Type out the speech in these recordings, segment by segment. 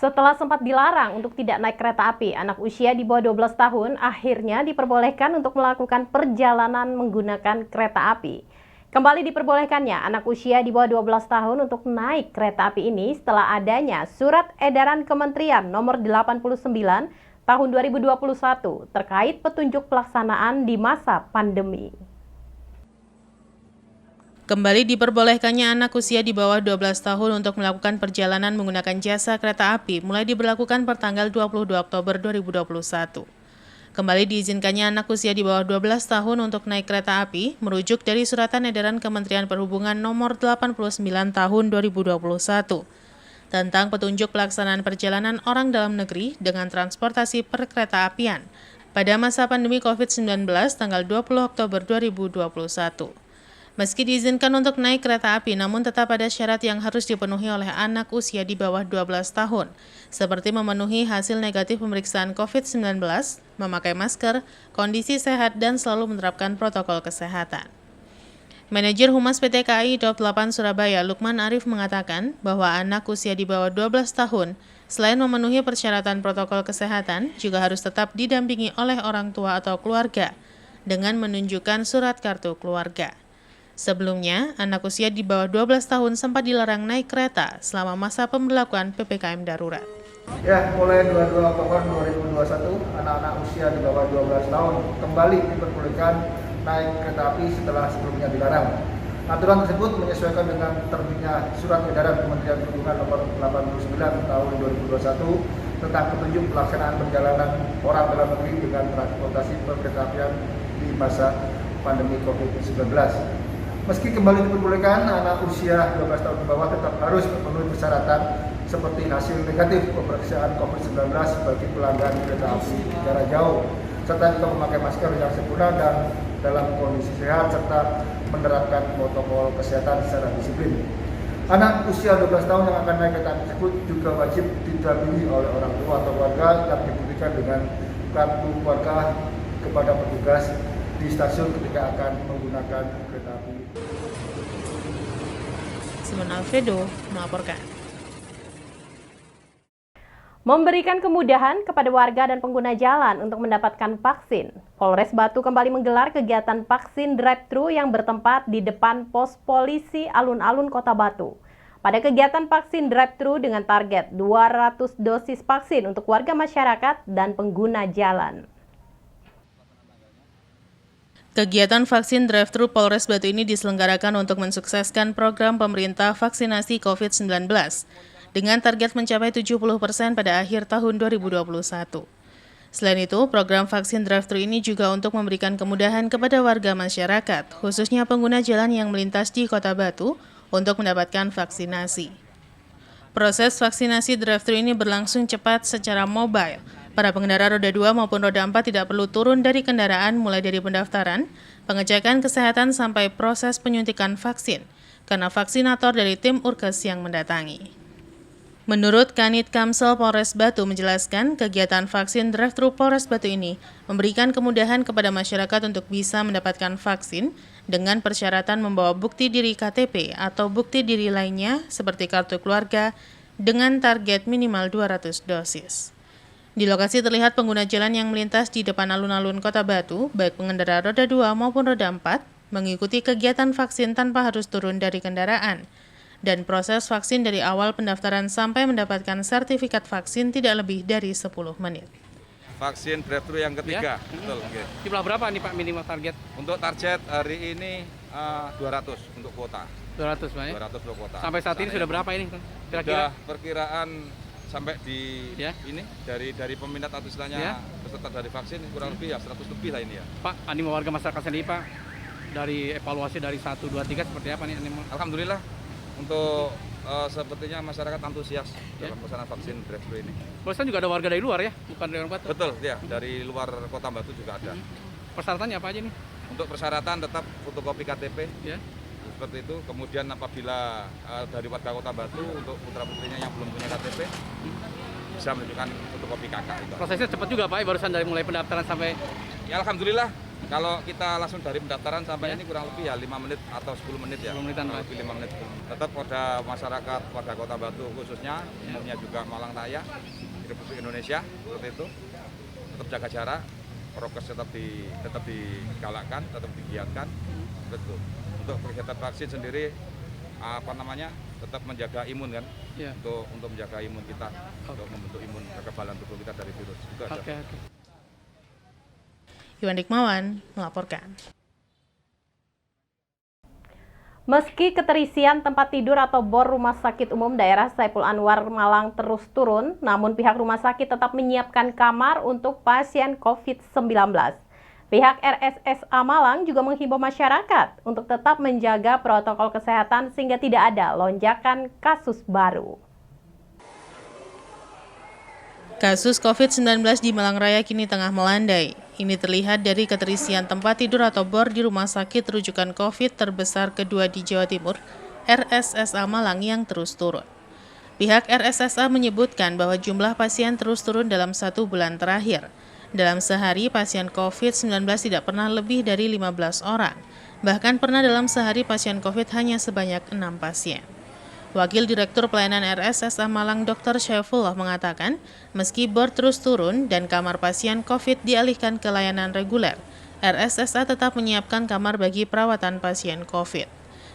Setelah sempat dilarang untuk tidak naik kereta api, anak usia di bawah 12 tahun akhirnya diperbolehkan untuk melakukan perjalanan menggunakan kereta api. Kembali diperbolehkannya anak usia di bawah 12 tahun untuk naik kereta api ini setelah adanya Surat Edaran Kementerian Nomor 89 Tahun 2021 terkait petunjuk pelaksanaan di masa pandemi. Kembali diperbolehkannya anak usia di bawah 12 tahun untuk melakukan perjalanan menggunakan jasa kereta api mulai diberlakukan pertanggal 22 Oktober 2021. Kembali diizinkannya anak usia di bawah 12 tahun untuk naik kereta api merujuk dari Suratan Edaran Kementerian Perhubungan Nomor 89 Tahun 2021 tentang petunjuk pelaksanaan perjalanan orang dalam negeri dengan transportasi perkeretaapian pada masa pandemi COVID-19 tanggal 20 Oktober 2021. Meski diizinkan untuk naik kereta api, namun tetap ada syarat yang harus dipenuhi oleh anak usia di bawah 12 tahun, seperti memenuhi hasil negatif pemeriksaan COVID-19, memakai masker, kondisi sehat, dan selalu menerapkan protokol kesehatan. Manajer Humas PT KAI Daup 8 Surabaya, Lukman Arif mengatakan bahwa anak usia di bawah 12 tahun, selain memenuhi persyaratan protokol kesehatan, juga harus tetap didampingi oleh orang tua atau keluarga, dengan menunjukkan surat kartu keluarga. Sebelumnya, anak usia di bawah 12 tahun sempat dilarang naik kereta selama masa pemberlakuan PPKM darurat. Ya, mulai 22 Oktober 2021, anak-anak usia di bawah 12 tahun kembali diperbolehkan naik kereta api setelah sebelumnya dilarang. Aturan tersebut menyesuaikan dengan terbitnya Surat Edaran Kementerian Perhubungan Nomor 89 Tahun 2021 tentang petunjuk pelaksanaan perjalanan orang dalam negeri dengan transportasi perkeretaapian di masa pandemi COVID-19. Meski kembali diperbolehkan, anak usia 12 tahun ke bawah tetap harus memenuhi persyaratan seperti hasil negatif pemeriksaan COVID-19 bagi pelanggan kereta api jarak jauh, serta juga memakai masker yang sempurna dan dalam kondisi sehat, serta menerapkan protokol kesehatan secara disiplin. Anak usia 12 tahun yang akan naik kereta api tersebut juga wajib didampingi oleh orang tua atau warga yang dibuktikan dengan kartu keluarga kepada petugas di stasiun ketika akan menggunakan kereta api. Simon Alfredo melaporkan. Memberikan kemudahan kepada warga dan pengguna jalan untuk mendapatkan vaksin. Polres Batu kembali menggelar kegiatan vaksin drive-thru yang bertempat di depan pos polisi alun-alun Kota Batu. Pada kegiatan vaksin drive-thru dengan target 200 dosis vaksin untuk warga masyarakat dan pengguna jalan. Kegiatan vaksin drive-thru Polres Batu ini diselenggarakan untuk mensukseskan program pemerintah vaksinasi COVID-19 dengan target mencapai 70% pada akhir tahun 2021. Selain itu, program vaksin drive-thru ini juga untuk memberikan kemudahan kepada warga masyarakat, khususnya pengguna jalan yang melintas di Kota Batu, untuk mendapatkan vaksinasi. Proses vaksinasi drive-thru ini berlangsung cepat secara mobile. Para pengendara roda 2 maupun roda 4 tidak perlu turun dari kendaraan mulai dari pendaftaran, pengecekan kesehatan sampai proses penyuntikan vaksin, karena vaksinator dari tim Urkes yang mendatangi. Menurut Kanit Kamsel Polres Batu menjelaskan, kegiatan vaksin drive-thru Polres Batu ini memberikan kemudahan kepada masyarakat untuk bisa mendapatkan vaksin dengan persyaratan membawa bukti diri KTP atau bukti diri lainnya seperti kartu keluarga dengan target minimal 200 dosis. Di lokasi terlihat pengguna jalan yang melintas di depan alun-alun Kota Batu, baik pengendara roda 2 maupun roda 4, mengikuti kegiatan vaksin tanpa harus turun dari kendaraan. Dan proses vaksin dari awal pendaftaran sampai mendapatkan sertifikat vaksin tidak lebih dari 10 menit. Vaksin drive-thru yang ketiga, ya? Betul. Okay. Jumlah berapa nih Pak minimal target? Untuk target hari ini 200 untuk kuota. 200 Pak ya? 200 untuk kuota. Sampai saat ini sudah berapa ini kira-kira? Sudah perkiraan sampai di ini dari peminat atau istilahnya peserta dari vaksin kurang lebih ya 100 lebih lah ini ya. Pak, animo warga masyarakat sendiri Pak, dari evaluasi dari 1, 2, 3 seperti apa nih animo? Alhamdulillah untuk sepertinya masyarakat antusias dalam pelaksanaan vaksin drive-thru ini. Pesan juga ada warga dari luar ya, bukan dari Batu? Betul ya, dari luar Kota Batu juga ada. Persyaratannya apa aja nih? Untuk persyaratan tetap fotokopi KTP. Ya. Seperti itu. Kemudian apabila dari warga Kota Batu untuk putra-putrinya yang belum punya KTP bisa menunjukkan fotokopi KK itu. Prosesnya cepat juga Pak, barusan dari mulai pendaftaran sampai ya alhamdulillah Kalau kita langsung dari pendaftaran sampai ini kurang lebih ya 5 menit atau 10 menit ya. 10 menitan, Kurang Pak. lebih 5 menit. Tetap pada masyarakat, pada Kota Batu khususnya, umumnya juga Malang Raya, Republik Indonesia, seperti itu. Tetap jaga jarak, prokes tetap digalakkan, tetap digiatkan. Betul. Untuk kegiatan vaksin sendiri tetap menjaga imun kan. Ya. Untuk menjaga imun kita, untuk membentuk imun kekebalan tubuh kita dari virus. Itu aja. Oke. Iwan Dikmawan melaporkan. Meski keterisian tempat tidur atau bor Rumah Sakit Umum Daerah Saiful Anwar Malang terus turun, namun pihak rumah sakit tetap menyiapkan kamar untuk pasien COVID-19. Pihak RSSA Malang juga menghimbau masyarakat untuk tetap menjaga protokol kesehatan sehingga tidak ada lonjakan kasus baru. Kasus COVID-19 di Malang Raya kini tengah melandai. Ini terlihat dari keterisian tempat tidur atau bor di rumah sakit rujukan COVID terbesar kedua di Jawa Timur, RSSA Malang yang terus turun. Pihak RSSA menyebutkan bahwa jumlah pasien terus turun dalam 1 bulan terakhir. Dalam sehari, pasien COVID-19 tidak pernah lebih dari 15 orang. Bahkan pernah dalam sehari pasien COVID hanya sebanyak 6 pasien. Wakil Direktur Pelayanan RSSA Malang Dr. Syaifullah mengatakan, meski bor terus turun dan kamar pasien COVID dialihkan ke layanan reguler, RSSA tetap menyiapkan kamar bagi perawatan pasien COVID.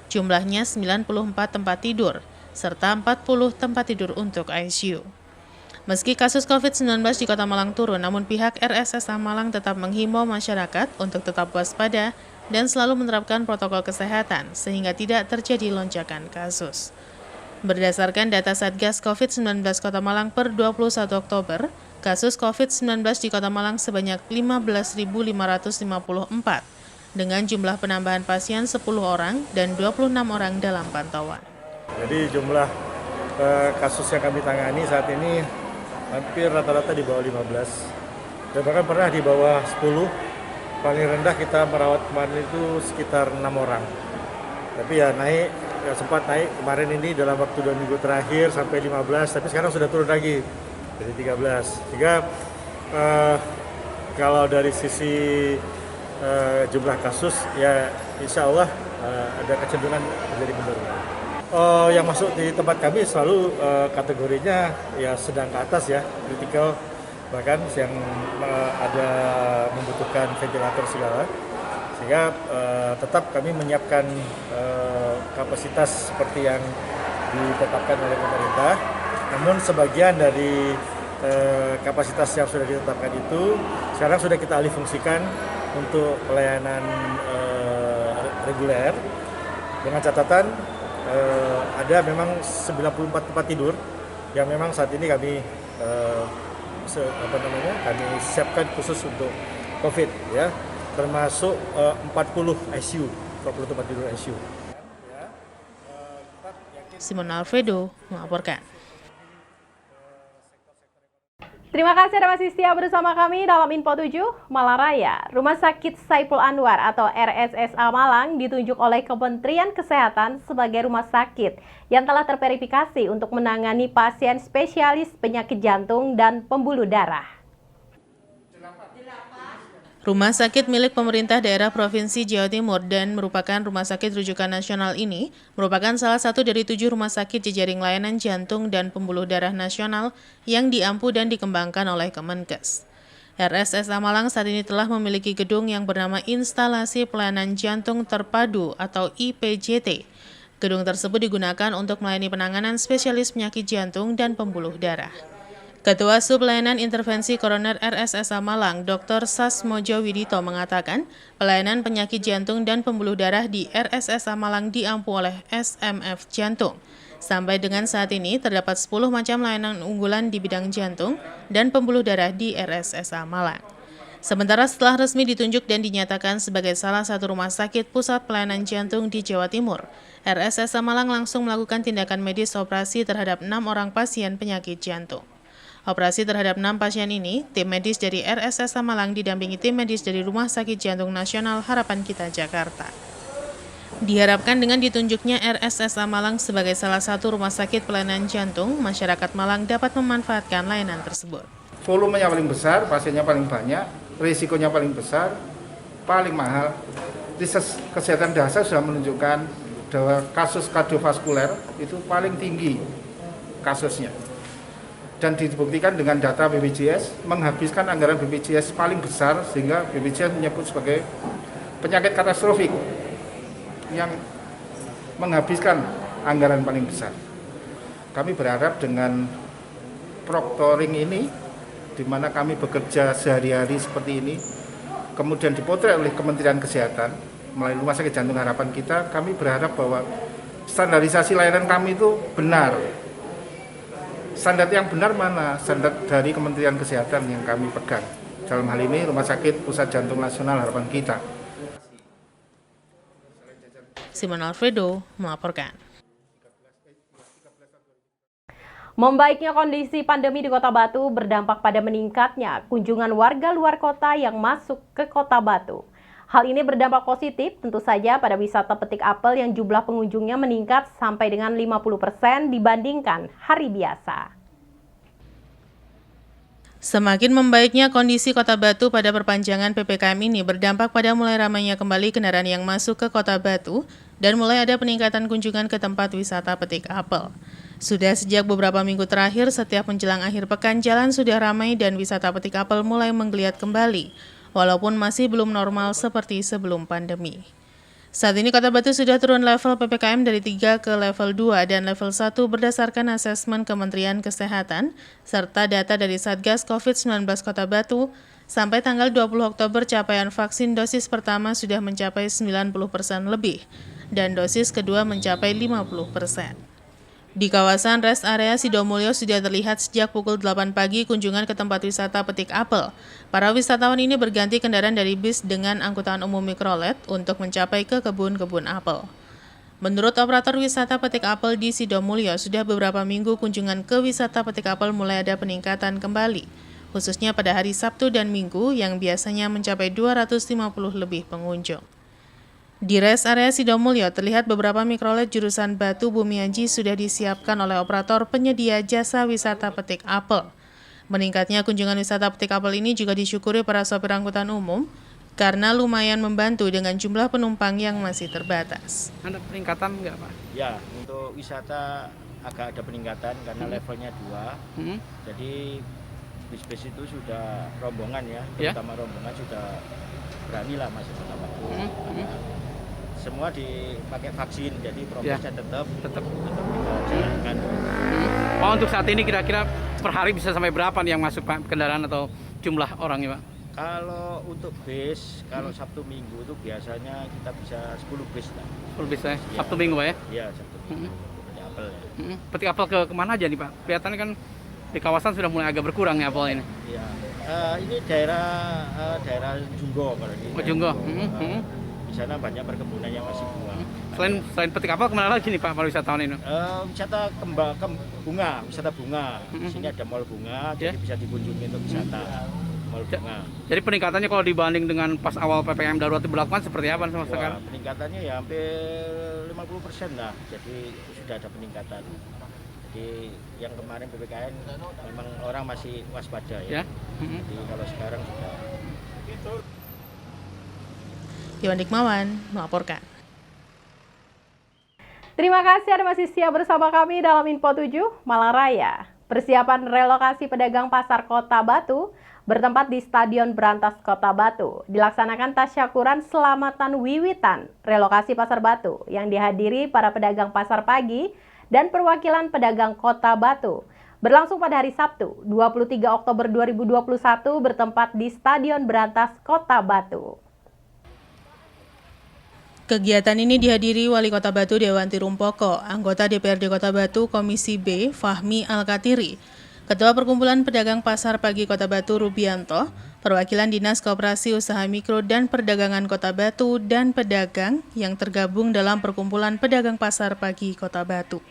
Jumlahnya 94 tempat tidur, serta 40 tempat tidur untuk ICU. Meski kasus COVID-19 di Kota Malang turun, namun pihak RSSA Malang tetap menghimbau masyarakat untuk tetap waspada dan selalu menerapkan protokol kesehatan sehingga tidak terjadi lonjakan kasus. Berdasarkan data Satgas COVID-19 Kota Malang per 21 Oktober, kasus COVID-19 di Kota Malang sebanyak 15.554, dengan jumlah penambahan pasien 10 orang dan 26 orang dalam pantauan. Jadi jumlah kasus yang kami tangani saat ini hampir rata-rata di bawah 15, dan bahkan pernah di bawah 10, paling rendah kita merawat kemarin itu sekitar 6 orang. Tapi ya sempat naik kemarin ini dalam waktu 2 minggu terakhir sampai 15, tapi sekarang sudah turun lagi jadi 13. Sehingga kalau dari sisi jumlah kasus ya insya Allah ada kecenderungan terjadi penurunan. Yang masuk di tempat kami selalu kategorinya ya sedang ke atas ya, kritikal, bahkan yang ada membutuhkan ventilator segala. Sehingga tetap kami menyiapkan kapasitas seperti yang ditetapkan oleh pemerintah. Namun sebagian dari kapasitas yang sudah ditetapkan itu sekarang sudah kita alih fungsikan untuk pelayanan reguler, dengan catatan ada memang 94 tempat tidur yang memang saat ini kami kami siapkan khusus untuk COVID ya. Termasuk 40 ICU, 40 tempat tidur ICU. Simon Alfredo melaporkan. Terima kasih Anda masih setia bersama kami dalam Info 7 Malang Raya. Rumah Sakit Saiful Anwar atau RSSA Malang ditunjuk oleh Kementerian Kesehatan sebagai rumah sakit yang telah terverifikasi untuk menangani pasien spesialis penyakit jantung dan pembuluh darah. Rumah sakit milik pemerintah daerah Provinsi Jawa Timur dan merupakan rumah sakit rujukan nasional ini merupakan salah satu dari 7 rumah sakit jejaring layanan jantung dan pembuluh darah nasional yang diampu dan dikembangkan oleh Kemenkes. RSSA Malang saat ini telah memiliki gedung yang bernama Instalasi Pelayanan Jantung Terpadu atau IPJT. Gedung tersebut digunakan untuk melayani penanganan spesialis penyakit jantung dan pembuluh darah. Ketua Sublayanan Intervensi Koroner RSSA Malang, Dr. Sasmojo Widito mengatakan, pelayanan penyakit jantung dan pembuluh darah di RSSA Malang diampu oleh SMF Jantung. Sampai dengan saat ini, terdapat 10 macam layanan unggulan di bidang jantung dan pembuluh darah di RSSA Malang. Sementara setelah resmi ditunjuk dan dinyatakan sebagai salah satu rumah sakit pusat pelayanan jantung di Jawa Timur, RSSA Malang langsung melakukan tindakan medis operasi terhadap 6 orang pasien penyakit jantung. Operasi terhadap 6 pasien ini, tim medis dari RSSA Malang didampingi tim medis dari Rumah Sakit Jantung Nasional Harapan Kita Jakarta. Diharapkan dengan ditunjuknya RSSA Malang sebagai salah satu rumah sakit pelayanan jantung, masyarakat Malang dapat memanfaatkan layanan tersebut. Volumenya paling besar, pasiennya paling banyak, risikonya paling besar, paling mahal. Riset kesehatan dasar sudah menunjukkan bahwa kasus kardiovaskuler itu paling tinggi kasusnya. Dan dibuktikan dengan data BPJS, menghabiskan anggaran BPJS paling besar, sehingga BPJS menyebut sebagai penyakit katastrofik yang menghabiskan anggaran paling besar. Kami berharap dengan proctoring ini, di mana kami bekerja sehari-hari seperti ini, kemudian dipotret oleh Kementerian Kesehatan melalui Rumah Sakit Jantung Harapan kita, kami berharap bahwa standarisasi layanan kami itu benar. Standar yang benar mana? Standar dari Kementerian Kesehatan yang kami pegang. Dalam hal ini Rumah Sakit Pusat Jantung Nasional Harapan kita. Simon Alfredo melaporkan. Membaiknya kondisi pandemi di Kota Batu berdampak pada meningkatnya kunjungan warga luar kota yang masuk ke Kota Batu. Hal ini berdampak positif tentu saja pada wisata petik apel yang jumlah pengunjungnya meningkat sampai dengan 50% dibandingkan hari biasa. Semakin membaiknya kondisi Kota Batu pada perpanjangan PPKM ini berdampak pada mulai ramainya kembali kendaraan yang masuk ke Kota Batu dan mulai ada peningkatan kunjungan ke tempat wisata petik apel. Sudah sejak beberapa minggu terakhir, setiap menjelang akhir pekan, jalan sudah ramai dan wisata petik apel mulai menggeliat kembali, walaupun masih belum normal seperti sebelum pandemi. Saat ini Kota Batu sudah turun level PPKM dari 3 ke level 2 dan level 1 berdasarkan asesmen Kementerian Kesehatan, serta data dari Satgas COVID-19 Kota Batu. Sampai tanggal 20 Oktober, capaian vaksin dosis pertama sudah mencapai 90% lebih, dan dosis kedua mencapai 50%. Di kawasan rest area Sidomulyo sudah terlihat sejak pukul 8 pagi kunjungan ke tempat wisata petik apel. Para wisatawan ini berganti kendaraan dari bis dengan angkutan umum mikrolet untuk mencapai ke kebun-kebun apel. Menurut operator wisata petik apel di Sidomulyo, sudah beberapa minggu kunjungan ke wisata petik apel mulai ada peningkatan kembali, khususnya pada hari Sabtu dan Minggu yang biasanya mencapai 250 lebih pengunjung. Di rest area Sidomulyo terlihat beberapa mikrolet jurusan Batu Bumiaji sudah disiapkan oleh operator penyedia jasa wisata petik apel. Meningkatnya kunjungan wisata petik apel ini juga disyukuri para sopir angkutan umum karena lumayan membantu dengan jumlah penumpang yang masih terbatas. Ada peningkatan nggak, Pak? Ya, untuk wisata agak ada peningkatan karena levelnya 2. Jadi bis-bis itu sudah rombongan ya, terutama rombongan sudah berani lah masuk Kota Batu. Semua dipakai vaksin, jadi prosesnya tetap kita jalankan. Pak, untuk saat ini kira-kira per hari bisa sampai berapa nih yang masuk, Pak, kendaraan atau jumlah orangnya, Pak? Kalau untuk bis, kalau Sabtu Minggu itu biasanya kita bisa 10 bis lah. 10 bis ya? Sabtu Minggu, Pak ya? Iya, Sabtu Minggu. Petik apel ya. Petik apel ke kemana aja nih, Pak? Kelihatannya kan di kawasan sudah mulai agak berkurang ya apel ini. Iya. Ini daerah Junggo kalau ini. Oh, Junggo. Di sana banyak perkebunan yang masih buah. Selain petik apel, kemana lagi nih, Pak, para wisatawan ini? Wisata bunga, wisata bunga. Di sini ada mall bunga, jadi bisa dikunjungi untuk wisata mall bunga. Jadi peningkatannya kalau dibanding dengan pas awal PPKM darurat diberlakukan seperti apa sama sekarang? Peningkatannya ya hampir 50% lah, jadi sudah ada peningkatan. Jadi yang kemarin PPKM memang orang masih waspada ya. Jadi kalau sekarang sudah. Iwan Dikmawan melaporkan. Terima kasih Anda masih siap bersama kami dalam Info 7 Malang Raya. Persiapan relokasi pedagang pasar Kota Batu bertempat di Stadion Brantas Kota Batu. Dilaksanakan tasyakuran selamatan wiwitan relokasi pasar Batu yang dihadiri para pedagang pasar pagi dan perwakilan pedagang Kota Batu. Berlangsung pada hari Sabtu, 23 Oktober 2021 bertempat di Stadion Brantas Kota Batu. Kegiatan ini dihadiri Wali Kota Batu Dewanti Rumpoko, anggota DPRD Kota Batu Komisi B Fahmi Al-Katiri, Ketua Perkumpulan Pedagang Pasar Pagi Kota Batu Rubianto, perwakilan Dinas Koperasi Usaha Mikro dan Perdagangan Kota Batu, dan pedagang yang tergabung dalam Perkumpulan Pedagang Pasar Pagi Kota Batu.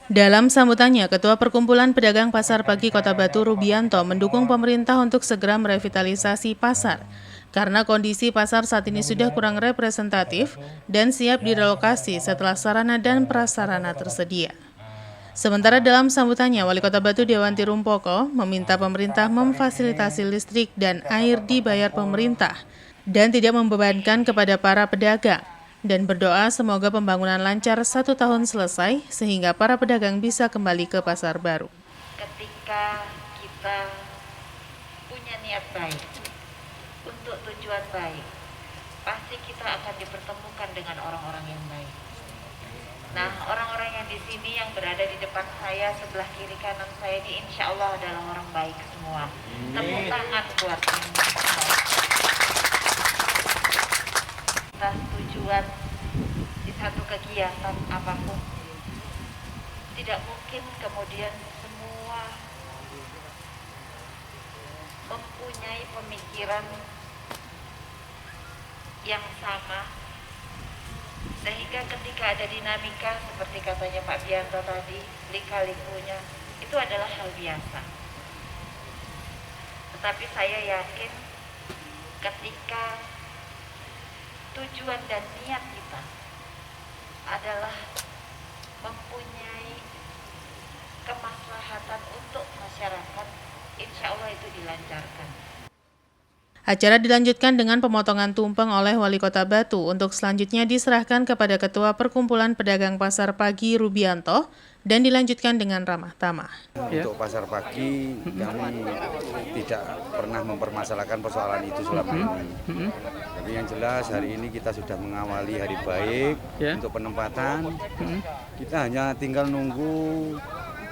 Dalam sambutannya, Ketua Perkumpulan Pedagang Pasar Pagi Kota Batu Rubianto mendukung pemerintah untuk segera merevitalisasi pasar, karena kondisi pasar saat ini sudah kurang representatif dan siap direlokasi setelah sarana dan prasarana tersedia. Sementara dalam sambutannya, Wali Kota Batu Dewanti Rumpoko meminta pemerintah memfasilitasi listrik dan air dibayar pemerintah dan tidak membebankan kepada para pedagang. Dan berdoa semoga pembangunan lancar 1 tahun selesai sehingga para pedagang bisa kembali ke pasar baru. Ketika kita punya niat baik untuk tujuan baik, pasti kita akan dipertemukan dengan orang-orang yang baik. Nah, orang-orang yang di sini yang berada di depan saya, sebelah kiri kanan saya ini insya Allah adalah orang baik semua. Tepuk tangan buat semua. Atas tujuan di satu kegiatan apapun, tidak mungkin kemudian semua mempunyai pemikiran yang sama, sehingga ketika ada dinamika seperti katanya Pak Bianto tadi, lika-likunya itu adalah hal biasa. Tetapi saya yakin ketika tujuan dan niat kita adalah mempunyai kemaslahatan untuk masyarakat, insya Allah itu dilancarkan. Acara dilanjutkan dengan pemotongan tumpeng oleh Wali Kota Batu untuk selanjutnya diserahkan kepada Ketua Perkumpulan Pedagang Pasar Pagi Rubianto dan dilanjutkan dengan ramah tamah. Untuk pasar pagi kami tidak pernah mempermasalahkan persoalan itu selama ini. Tapi yang jelas hari ini kita sudah mengawali hari baik untuk penempatan. Kita hanya tinggal nunggu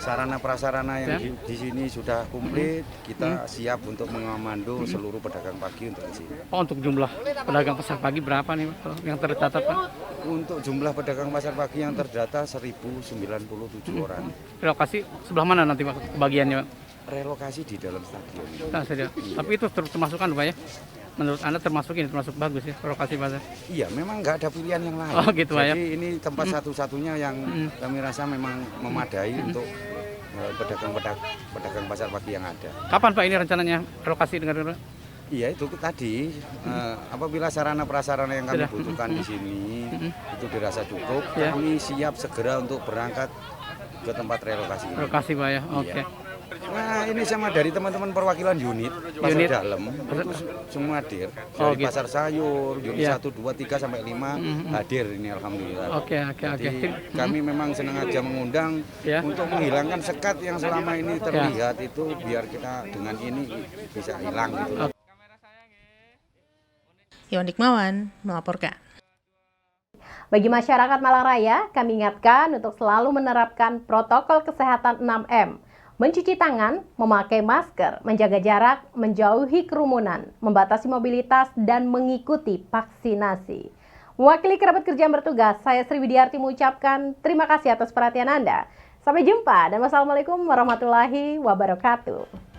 sarana prasarana yang di sini sudah komplit. Kita siap untuk mengamando seluruh pedagang pagi untuk di sini. Oh, untuk jumlah pedagang pasar pagi berapa nih yang terdata, Pak? Untuk jumlah pedagang pasar pagi yang terdata 1.097 orang. Relokasi sebelah mana nanti Pak bagiannya, Pak? Relokasi di dalam stadion. Nah, tapi itu termasuk kan, Pak ya? Menurut Anda termasuk bagus ya relokasi pasar? Iya, memang nggak ada pilihan yang lain. Oh, gitu, Pak ya. Jadi ini tempat satu-satunya yang kami rasa memang memadai untuk pedagang pasar pagi yang ada. Kapan Pak ini rencananya relokasi dengan? Iya, itu tadi apabila sarana prasarana yang kami butuhkan di sini itu dirasa cukup, kami siap segera untuk berangkat ke tempat relokasi. Relokasi, Pak ya. Oke. Iya. Nah, ini sama dari teman-teman perwakilan unit pasar dalam itu semua hadir. Dari pasar sayur, unit 1, 2, 3 sampai 5 hadir ini alhamdulillah. Oke. Jadi kami memang senang aja mengundang untuk menghilangkan sekat yang selama ini terlihat itu biar kita dengan ini bisa hilang gitu. Iwan Dikmawan melaporkan. Bagi masyarakat Malang Raya, kami ingatkan untuk selalu menerapkan protokol kesehatan 6M. Mencuci tangan, memakai masker, menjaga jarak, menjauhi kerumunan, membatasi mobilitas, dan mengikuti vaksinasi. Mewakili kerabat kerja yang bertugas, saya Sri Widiarti mengucapkan terima kasih atas perhatian Anda. Sampai jumpa dan wassalamualaikum warahmatullahi wabarakatuh.